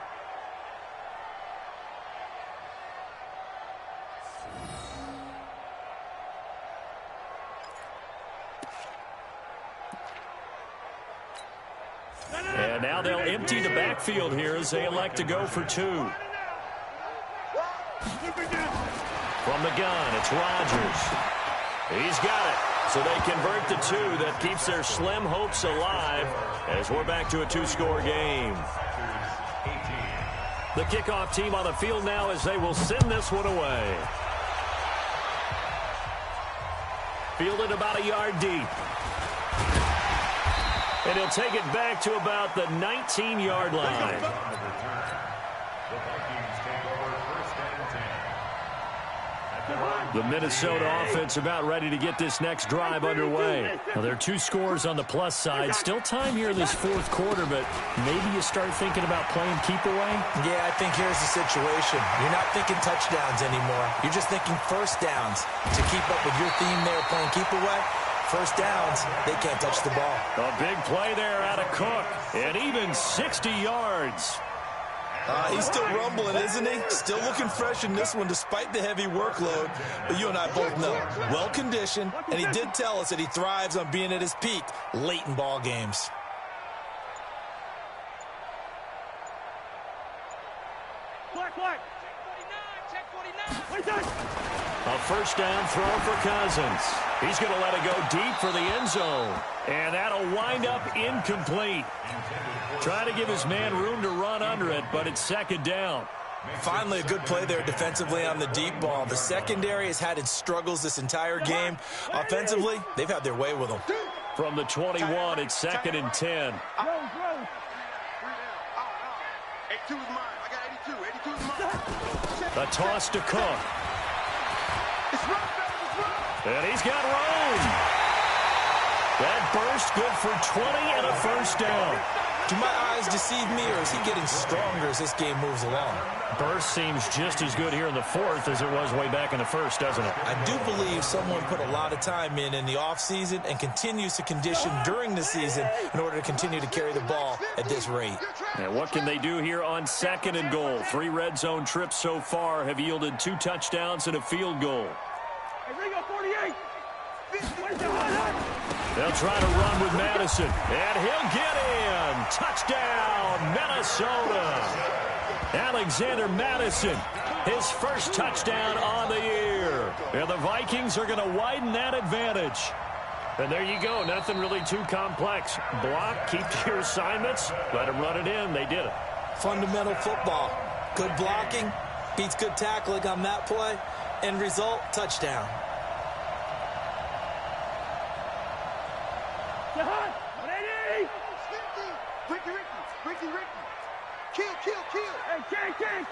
And now they'll empty the backfield here as they elect to go for 2. From the gun, it's Rodgers. He's got it. So they convert the 2. That keeps their slim hopes alive as we're back to a 2-score game. The kickoff team on the field now as they will send this one away. Fielded about a yard deep. And he'll take it back to about the 19-yard line. The Minnesota offense about ready to get this next drive underway. Now, there are 2 scores on the plus side. Still time here in this 4th quarter, but maybe you start thinking about playing keep away? Yeah, I think here's the situation. You're not thinking touchdowns anymore. You're just thinking 1st downs. To keep up with your theme there playing keep away, 1st downs, they can't touch the ball. A big play there out of Cook, and even 60 yards. He's still rumbling, isn't he? Still looking fresh in this one despite the heavy workload. But you and I both know, well-conditioned, and he did tell us that he thrives on being at his peak late in ball games. A 1st down throw for Cousins. He's going to let it go deep for the end zone. And that'll wind up incomplete. Trying to give his man room to run under it, but it's 2nd down. Finally, a good play there defensively on the deep ball. The secondary has had its struggles this entire game. Offensively, they've had their way with them. From the 21, it's 2nd and 10. 82 is mine. I got 82. 82 is mine. A toss to Cook. And he's got room. That burst good for 20 and a 1st down. Do my eyes deceive me, or is he getting stronger as this game moves along? Burst seems just as good here in the 4th as it was way back in the 1st, doesn't it? I do believe someone put a lot of time in the offseason and continues to condition during the season in order to continue to carry the ball at this rate. And what can they do here on 2nd and goal? 3 red zone trips so far have yielded 2 touchdowns and a field goal. Hey, Ringo, 48. They'll try to run with Madison, and he'll get in. Touchdown, Minnesota. Alexander Madison, his first touchdown on the year. And the Vikings are going to widen that advantage. And there you go. Nothing really too complex. Block, keep to your assignments, let them run it in. They did it. Fundamental football. Good blocking beats good tackling on that play. End result, touchdown. Ricky. Kill. Hey, can't.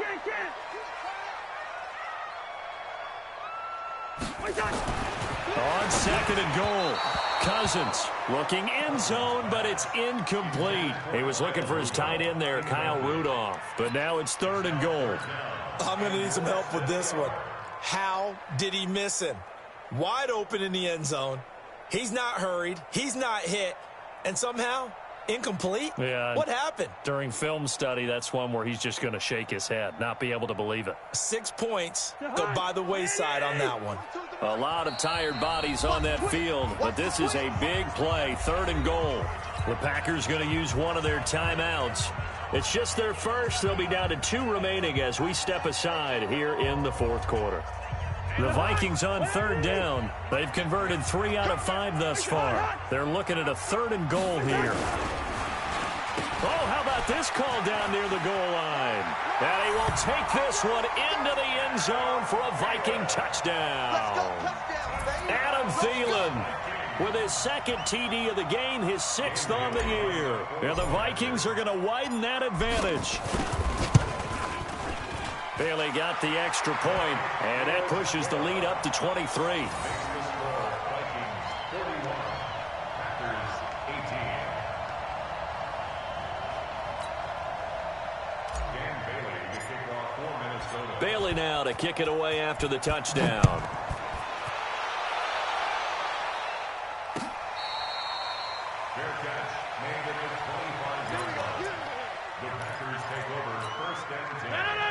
On second and goal, Cousins looking end zone, but it's incomplete. He was looking for his tight end there, Kyle Rudolph. But now it's third and goal. I'm going to need some help with this one. How did he miss him? Wide open in the end zone. He's not hurried. He's not hit. And somehow, incomplete? Yeah. What happened? During film study, that's one where he's just going to shake his head, not be able to believe it. 6 points go by the wayside on that one. A lot of tired bodies on that field, but this is a big play, third and goal. The Packers going to use one of their timeouts. It's just their first. They'll be down to 2 remaining as we step aside here in the fourth quarter. The Vikings on third down. They've converted 3 out of 5 thus far. They're looking at a third and goal here. Oh, how about this call down near the goal line? And he will take this one into the end zone for a Viking touchdown. Adam Thielen with his second TD of the game, his 6th on the year. And the Vikings are going to widen that advantage. Bailey got the extra point, and that pushes the lead up to 23. Bailey now to kick it away after the touchdown.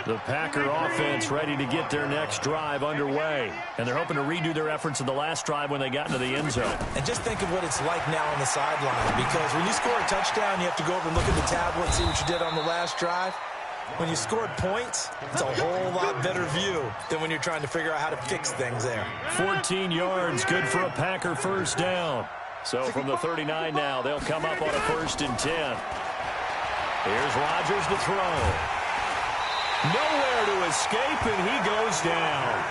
The Packer offense ready to get their next drive underway. And they're hoping to redo their efforts in the last drive when they got into the end zone. And just think of what it's like now on the sideline. Because when you score a touchdown, you have to go over and look at the tablet and see what you did on the last drive. When you scored points, it's a whole lot better view than when you're trying to figure out how to fix things there. 14 yards, good for a Packer first down. So from the 39 now, they'll come up on a 1st and 10. Here's Rodgers to throw. Nowhere to escape, and he goes down.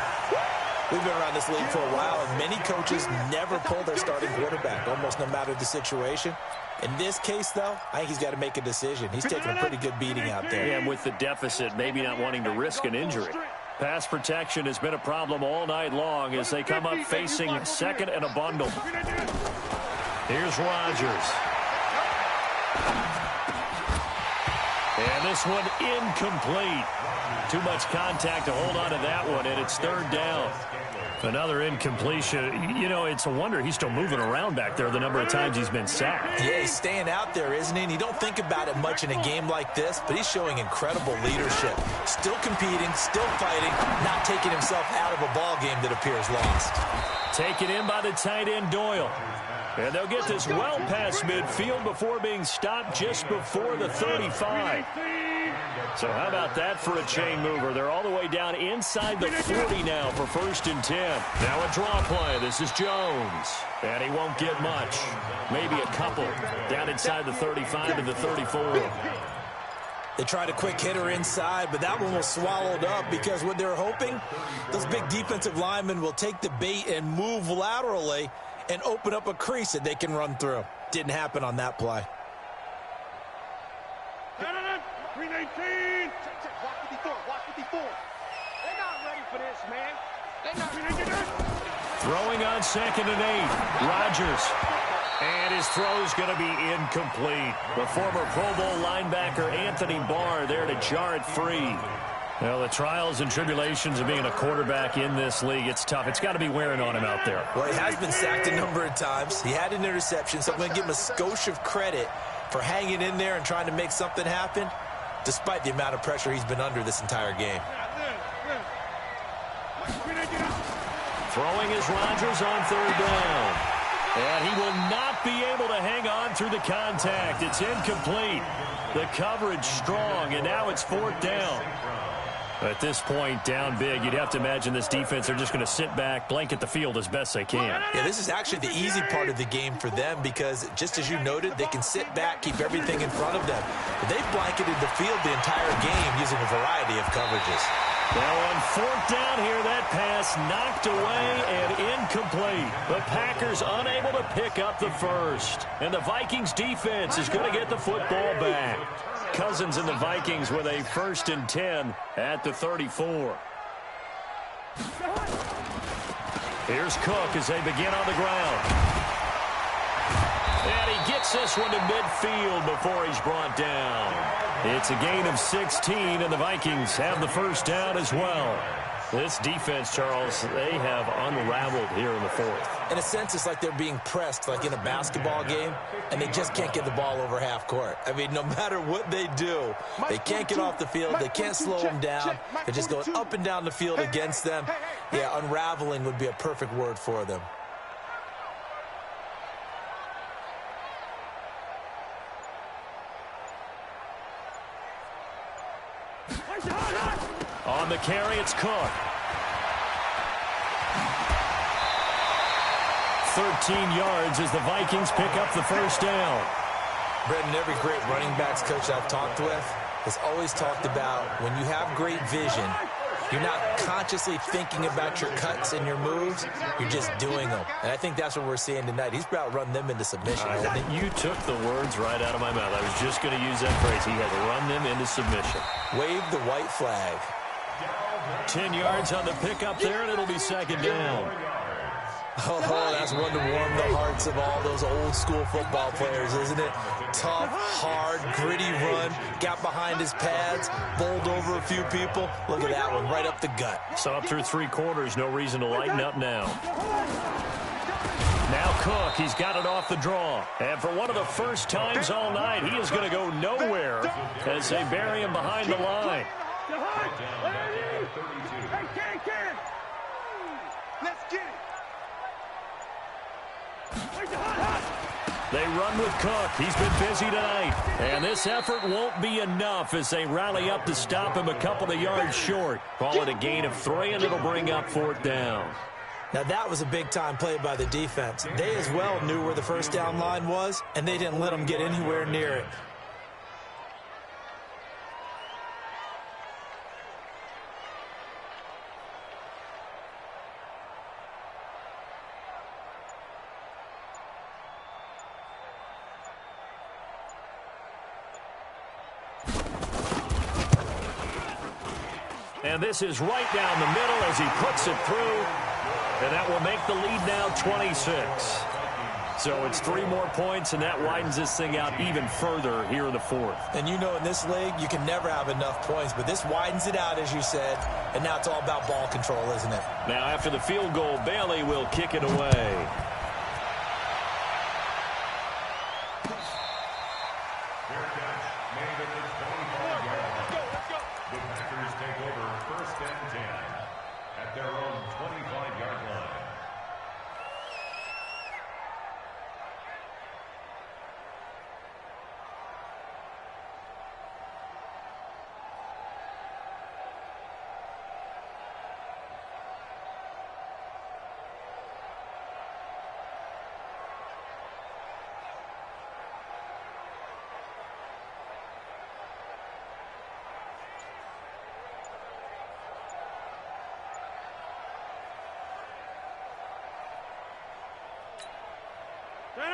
We've been around this league for a while, and many coaches never pull their starting quarterback, almost no matter the situation. In this case, though, I think he's got to make a decision. He's taking a pretty good beating out there. Yeah, and with the deficit, maybe not wanting to risk an injury. Pass protection has been a problem all night long as they come up facing second and a bundle. Here's Rodgers. And this one incomplete. Too much contact to hold on to that one, and it's third down. Another incompletion. You know, it's a wonder he's still moving around back there the number of times he's been sacked. Yeah, he's staying out there, isn't he? And you don't think about it much in a game like this, but he's showing incredible leadership. Still competing, still fighting, not taking himself out of a ball game that appears lost. Taken in by the tight end, Doyle. And they'll get this well past midfield before being stopped just before the 35. So how about that for a chain mover? They're all the way down inside the 40 now for 1st and 10. Now a draw play. This is Jones. And he won't get much. Maybe a couple. Down inside the 35 to the 34. They tried a quick hitter inside, but that one was swallowed up because what they're hoping, those big defensive linemen will take the bait and move laterally and open up a crease that they can run through. Didn't happen on that play. 319. Watch 54. They're not ready for this, man. They're not ready for this. Throwing on 2nd and 8. Rodgers. And his throw's going to be incomplete. The former Pro Bowl linebacker Anthony Barr there to jar it free. Well, the trials and tribulations of being a quarterback in this league, it's tough. It's got to be wearing on him out there. Well, he has been sacked a number of times. He had an interception, so I'm going to give him a skosh of credit for hanging in there and trying to make something happen, despite the amount of pressure he's been under this entire game. Throwing is Rodgers on third down. And he will not be able to hang on through the contact. It's incomplete. The coverage strong, and now it's fourth down. At this point, down big, you'd have to imagine this defense, they're just going to sit back, blanket the field as best they can. Yeah, this is actually the easy part of the game for them because, just as you noted, they can sit back, keep everything in front of them. But they've blanketed the field the entire game using a variety of coverages. Now on fourth down here, that pass knocked away and incomplete. The Packers unable to pick up the first. And the Vikings defense is going to get the football back. Cousins and the Vikings with a 1st and 10 at the 34. Here's Cook as they begin on the ground. And he gets this one to midfield before he's brought down. It's a gain of 16, and the Vikings have the first down as well. This defense, Charles, they have unraveled here in the fourth. In a sense, it's like they're being pressed, like in a basketball game, and they just can't get the ball over half court. I mean, no matter what they do, they can't get off the field. They can't slow them down. They're just going up and down the field against them. Yeah, unraveling would be a perfect word for them. On the carry, it's Cook. 13 yards as the Vikings pick up the first down. Brendan, every great running backs coach I've talked with has always talked about when you have great vision, you're not consciously thinking about your cuts and your moves. You're just doing them. And I think that's what we're seeing tonight. He's about to run them into submission. You took the words right out of my mouth. I was just going to use that phrase. He has run them into submission. Wave the white flag. 10 yards on the pickup there, and it'll be second down. Oh, that's one to warm the hearts of all those old school football players, isn't it? Tough, hard, gritty run. Got behind his pads, bowled over a few people. Look at that one, right up the gut. So up through 3 quarters, no reason to lighten up now. Now Cook, he's got it off the draw. And for one of the first times all night, he is going to go nowhere as they bury him behind the line. Let's get it. They run with Cook. He's been busy tonight. And this effort won't be enough as they rally up to stop him a couple of yards short. Call it a gain of 3, and it'll bring up fourth down. Now that was a big-time play by the defense. They as well knew where the first down line was, and they didn't let them get anywhere near it. And this is right down the middle as he puts it through. And that will make the lead now 26. So it's 3 more points, and that widens this thing out even further here in the fourth. And you know in this league, you can never have enough points. But this widens it out, as you said. And now it's all about ball control, isn't it? Now after the field goal, Bailey will kick it away.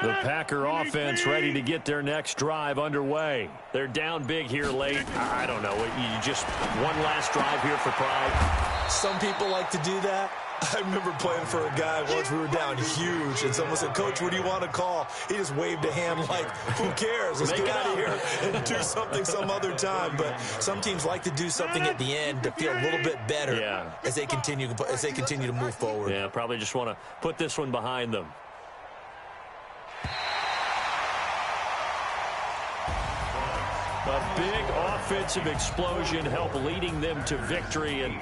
The Packer offense ready to get their next drive underway. They're down big here late. I don't know. You just one last drive here for pride. Some people like to do that. I remember playing for a guy once. We were down huge, and someone said, "Coach, what do you want to call?" He just waved a hand like, "Who cares? Let's get out of here and do something some other time." But some teams like to do something at the end to feel a little bit better as they continue to move forward. Yeah, probably just want to put this one behind them. A big offensive explosion helped leading them to victory. And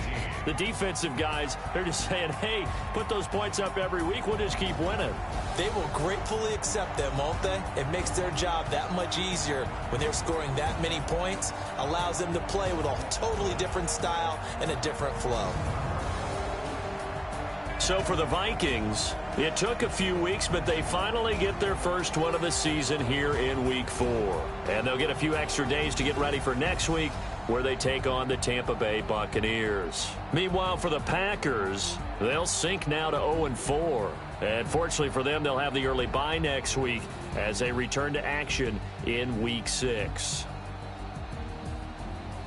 the defensive guys, they're just saying, hey, put those points up every week. We'll just keep winning. They will gratefully accept them, won't they? It makes their job that much easier when they're scoring that many points. Allows them to play with a totally different style and a different flow. So for the Vikings, it took a few weeks, but they finally get their first one of the season here in Week 4. And they'll get a few extra days to get ready for next week, where they take on the Tampa Bay Buccaneers. Meanwhile, for the Packers, they'll sink now to 0-4. And fortunately for them, they'll have the early bye next week as they return to action in Week 6.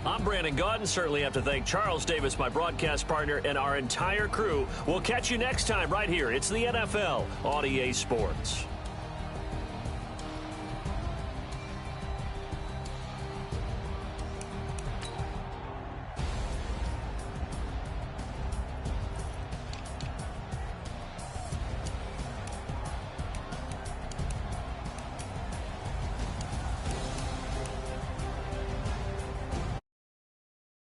I'm Brandon Gaudin. Certainly have to thank Charles Davis, my broadcast partner, and our entire crew. We'll catch you next time right here. It's the NFL on EA Sports.